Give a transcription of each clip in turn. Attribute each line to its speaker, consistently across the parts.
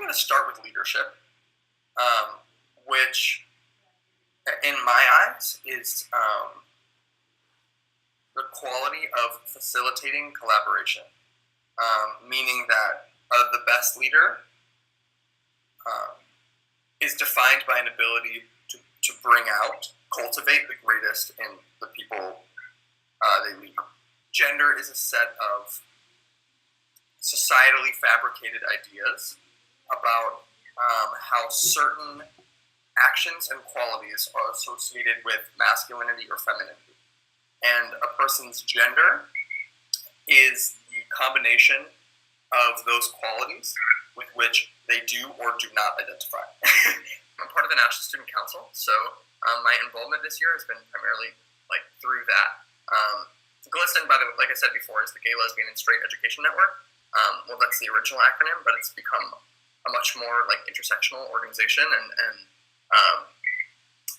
Speaker 1: going to start with leadership, which, in my eyes, is the quality of facilitating collaboration, meaning that the best leader is defined by an ability to bring out, cultivate the greatest in the people they lead. Gender is a set of societally fabricated ideas about how certain actions and qualities are associated with masculinity or femininity. And a person's gender is the combination of those qualities with which they do or do not identify. I'm part of the National Student Council, so my involvement this year has been primarily through that. GLSEN, by the way, like I said before, is the Gay, Lesbian, and Straight Education Network. Well, that's the original acronym, but it's become a much more intersectional organization and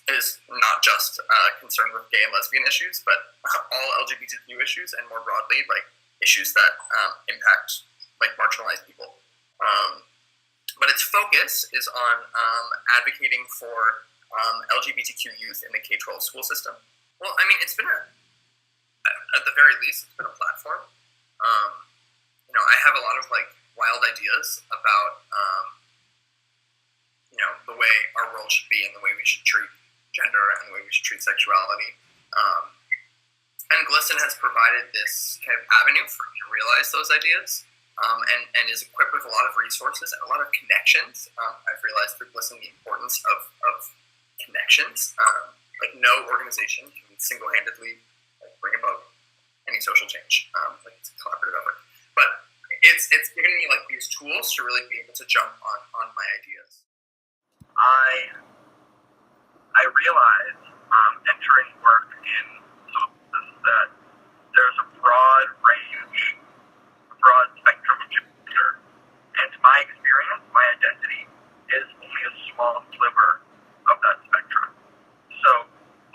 Speaker 1: is not just concerned with gay and lesbian issues, but all LGBTQ issues, and more broadly, issues that impact marginalized people. But its focus is on advocating for LGBTQ youth in the K-12 school system. Well, I mean, it's been at the very least, it's been a platform. I have a lot of wild ideas about the way our world should be and the way we should treat gender and the way we should treat sexuality. And GLSEN has provided this kind of avenue for me to realize those ideas, and is equipped with a lot of resources and a lot of connections. I've realized through GLSEN the importance of connections. No organization can single-handedly bring about any social change. It's a collaborative effort. But it's given me these tools to really be able to jump on my ideas.
Speaker 2: I realized entering work in services that there's a broad range, a broad spectrum of gender, and my experience, my identity, is only a small sliver of that spectrum. So,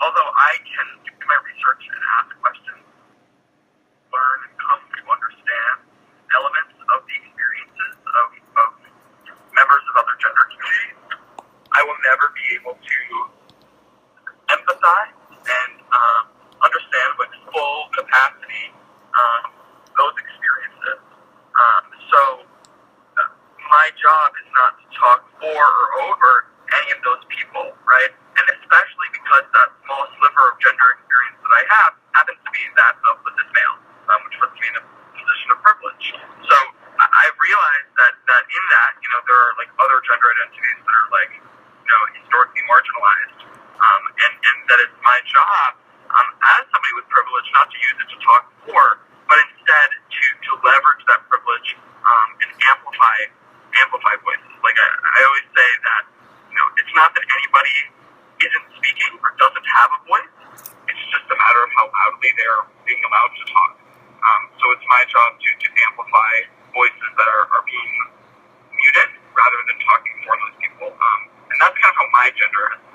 Speaker 2: although I can do my research and ask questions, learn and come to understand elements of the experiences of members of other gender communities, I will never be able to empathize and understand with full capacity those experiences. So my job is not to talk for or over any of those people, right? And especially because that small sliver of gender experience that I have happens to be that of the cis male, which puts me in a position of privilege. So I realized that in that, there are other gender identities that are historically marginalized, and that it's my job as somebody with privilege not to use it to talk for, but instead to leverage that privilege and amplify voices. I always say that it's not that anybody isn't speaking or doesn't have a voice. It's just a matter of how loudly they're being allowed to talk. So it's my job to amplify voices that are being muted rather than talking for those people. And that's kind of how my gender has